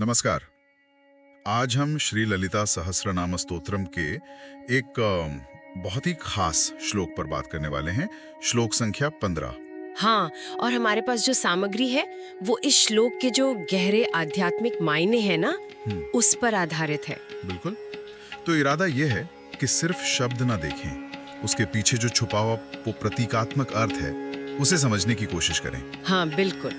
नमस्कार। आज हम श्री ललिता सहस्रनाम स्तोत्रम के एक बहुत ही खास श्लोक पर बात करने वाले हैं। श्लोक संख्या 15। हाँ, और हमारे पास जो सामग्री है वो इस श्लोक के जो गहरे आध्यात्मिक मायने हैं ना, उस पर आधारित है। बिल्कुल। तो इरादा यह है कि सिर्फ शब्द ना देखें, उसके पीछे जो छुपा हुआ वो प्रतीकात्मक अर्थ है उसे समझने की कोशिश करें। हाँ बिल्कुल।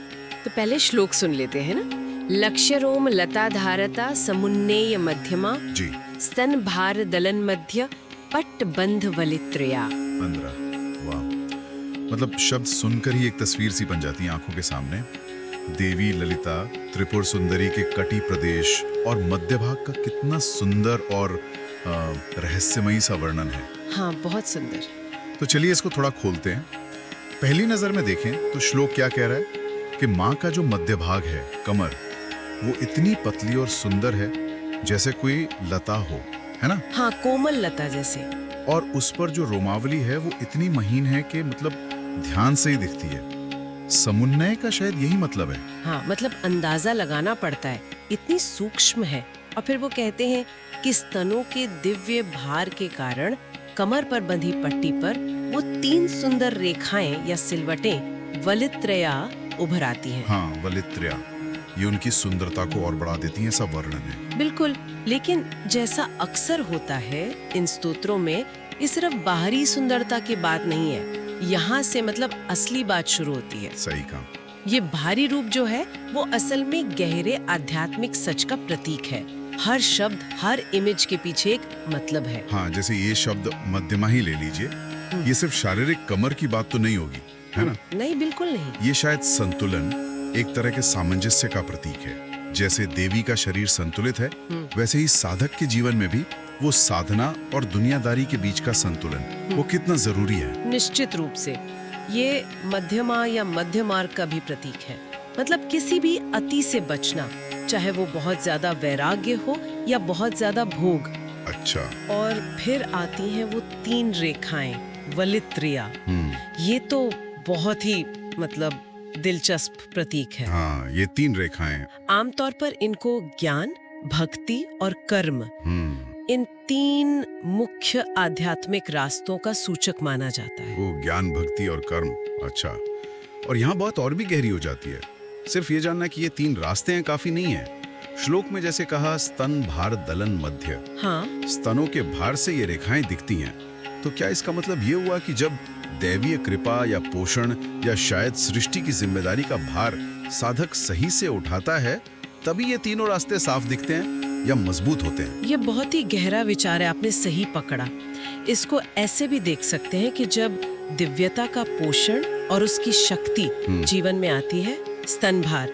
तो पहले श्लोक सुन लेते हैं ना। लक्ष्य रोम लता धारता समुन्नेय मध्यमा जी। स्तन भार दलन मध्य पट्ट बंध वलित्रया। 15। वाह, मतलब शब्द सुनकर ही एक तस्वीर सी बन जाती है आंखों के सामने। देवी ललिता त्रिपुर सुंदरी के कटी प्रदेश और मध्य भाग का कितना सुंदर और रहस्यमयी सा वर्णन है। हाँ, बहुत सुंदर। तो चलिए इसको थोड़ा खोलते हैं। पहली नजर में देखें तो श्लोक क्या कह रहा है कि माँ का जो मध्य भाग है, कमर, वो इतनी पतली और सुंदर है जैसे कोई लता हो, है ना? हाँ, कोमल लता जैसे। और उस पर जो रोमावली है वो इतनी महीन है कि मतलब ध्यान से ही दिखती है। समुन्नय का शायद यही मतलब है। हाँ, मतलब अंदाजा लगाना पड़ता है, इतनी सूक्ष्म है। और फिर वो कहते हैं कि स्तनों के दिव्य भार के कारण कमर पर बंधी पट्टी पर वो 3 सुंदर रेखाएं या सिलवटें वलित्रया उभर आती हैं। हाँ, वलित्रया, ये उनकी सुंदरता को और बढ़ा देती हैं, ऐसा वर्णन है। बिल्कुल, लेकिन जैसा अक्सर होता है इन स्तोत्रों में, ये सिर्फ बाहरी सुंदरता की बात नहीं है। यहाँ से मतलब असली बात शुरू होती है। सही कहा। ये भारी रूप जो है वो असल में गहरे आध्यात्मिक सच का प्रतीक है। हर शब्द, हर इमेज के पीछे एक मतलब है। हाँ, जैसे ये शब्द मध्यमा ही ले लीजिए, ये सिर्फ शारीरिक कमर की बात तो नहीं होगी, है ना? नहीं, बिल्कुल नहीं। ये शायद संतुलन, एक तरह के सामंजस्य का प्रतीक है। जैसे देवी का शरीर संतुलित है, वैसे ही साधक के जीवन में भी वो साधना और दुनियादारी के बीच का संतुलन वो कितना जरूरी है। निश्चित रूप से ये मध्यमा या मध्य मार्ग का भी प्रतीक है। मतलब किसी भी अति से बचना, चाहे वो बहुत ज्यादा वैराग्य हो या बहुत ज्यादा भोग। अच्छा। और फिर आती हैं वो 3 रेखाएं, वलित्रया। ये तो बहुत ही मतलब दिलचस्प प्रतीक है। हाँ, ये 3 रेखाएं। आमतौर पर इनको ज्ञान, भक्ति और कर्म, इन 3 मुख्य आध्यात्मिक रास्तों का सूचक माना जाता है। वो ज्ञान, भक्ति और कर्म। अच्छा। और यहाँ बात और भी गहरी हो जाती है। सिर्फ ये जानना कि ये 3 रास्ते हैं काफी नहीं है। श्लोक में जैसे कहा स्तन भार दलन मध्य, हाँ, स्तनों के भार से ये रेखाएं दिखती हैं। तो क्या इसका मतलब ये हुआ कि जब दैवीय कृपा या पोषण या शायद सृष्टि की जिम्मेदारी का भार साधक सही से उठाता है, तभी ये तीनों रास्ते साफ दिखते हैं या मजबूत होते हैं? ये बहुत ही गहरा विचार है, आपने सही पकड़ा। इसको ऐसे भी देख सकते हैं कि जब दिव्यता का पोषण और उसकी शक्ति जीवन में आती है, स्तनभार,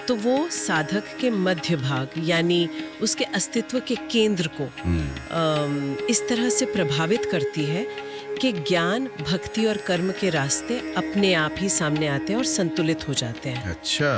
तो वो साधक के मध्य भाग यानी उसके अस्तित्व के केंद्र को इस तरह से प्रभावित करती है कि ज्ञान, भक्ति और कर्म के रास्ते अपने आप ही सामने आते हैं और संतुलित हो जाते हैं। अच्छा,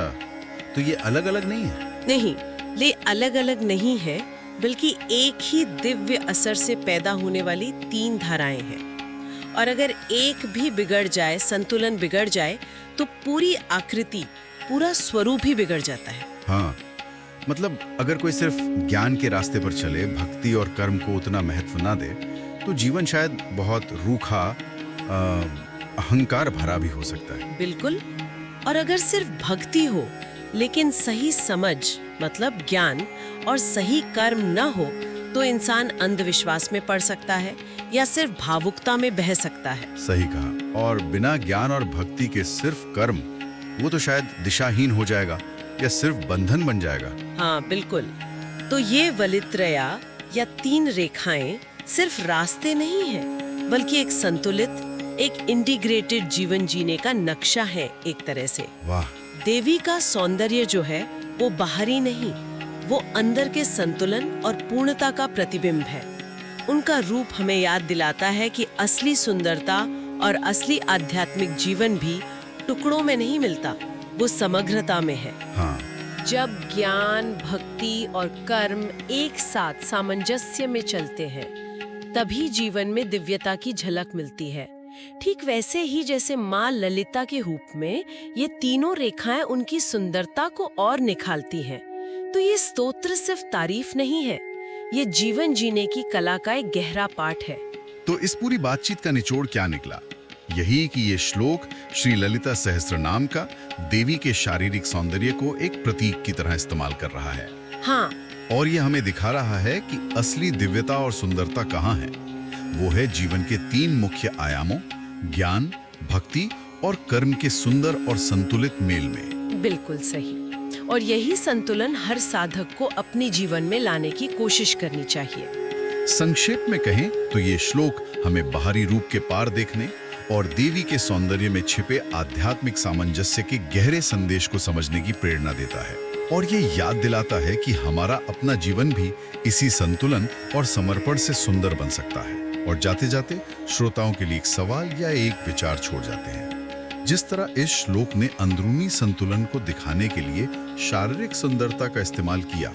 तो ये अलग अलग नहीं है? नहीं, ये अलग अलग नहीं है, बल्कि एक ही दिव्य असर से पैदा होने वाली 3 धाराएं हैं। और अगर एक भी बिगड़ जाए, संतुलन बिगड़ जाए, तो पूरी आकृति, पूरा स्वरूप ही बिगड़ जाता है। हाँ, मतलब अगर कोई सिर्फ ज्ञान के रास्ते पर चले, भक्ति और कर्म को उतना महत्व ना दे, तो जीवन शायद बहुत रूखा, अहंकार भरा भी हो सकता है। बिल्कुल। और अगर सिर्फ भक्ति हो लेकिन सही समझ, मतलब ज्ञान और सही कर्म न हो, तो इंसान अंधविश्वास में पड़ सकता है या सिर्फ भावुकता में बह सकता है। सही कहा। और बिना ज्ञान और भक्ति के सिर्फ कर्म, वो तो शायद दिशाहीन हो जाएगा या सिर्फ बंधन बन जाएगा। हाँ बिल्कुल। तो ये वलित्रया या 3 रेखाएं सिर्फ रास्ते नहीं है, बल्कि एक संतुलित, एक इंटीग्रेटेड जीवन जीने का नक्शा है एक तरह से। वाह। देवी का सौंदर्य जो है वो बाहरी नहीं, वो अंदर के संतुलन और पूर्णता का प्रतिबिंब है। उनका रूप हमें याद दिलाता है कि असली सुंदरता और असली आध्यात्मिक जीवन भी टुकड़ों में नहीं मिलता, वो समग्रता में है। हाँ। जब ज्ञान, भक्ति और कर्म एक साथ सामंजस्य में चलते हैं, तभी जीवन में दिव्यता की झलक मिलती है। ठीक वैसे ही जैसे माँ ललिता के रूप में ये तीनों रेखाएं उनकी सुंदरता को और निखारती हैं। तो तो ये स्तोत्र सिर्फ तारीफ नहीं है, ये जीवन जीने की कला का एक गहरा पाठ है। तो इस पूरी बातचीत का निचोड़ क्या निकला? यही कि ये श्लोक श्री ललिता सहस्त्रनाम का देवी के शारीरिक सौंदर्य को एक प्रतीक की तरह इस्तेमाल कर रहा है। हाँ, और ये हमें दिखा रहा है कि असली दिव्यता और सुंदरता कहाँ है। वो है जीवन के 3 मुख्य आयामों, ज्ञान, भक्ति और कर्म के सुंदर और संतुलित मेल में। बिल्कुल सही। और यही संतुलन हर साधक को अपने जीवन में लाने की कोशिश करनी चाहिए। संक्षेप में कहें तो ये श्लोक हमें बाहरी रूप के पार देखने और देवी के सौंदर्य में छिपे आध्यात्मिक सामंजस्य के गहरे संदेश को समझने की प्रेरणा देता है। और ये याद दिलाता है कि हमारा अपना जीवन भी इसी संतुलन और समर्पण से सुंदर बन सकता है। और जाते जाते श्रोताओं के लिए एक सवाल या एक विचार छोड़ जाते हैं। जिस तरह इस श्लोक ने अंदरूनी संतुलन को दिखाने के लिए शारीरिक सुंदरता का इस्तेमाल किया,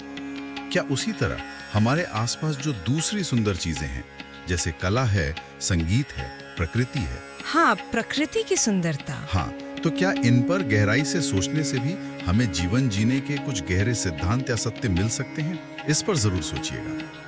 क्या उसी तरह हमारे आसपास जो दूसरी सुंदर चीजें हैं, जैसे कला है, संगीत है, प्रकृति है, हाँ, प्रकृति की सुंदरता, हाँ, तो क्या इन पर गहराई से सोचने से भी हमें जीवन जीने के कुछ गहरे सिद्धांत या सत्य मिल सकते हैं? इस पर जरूर सोचिएगा।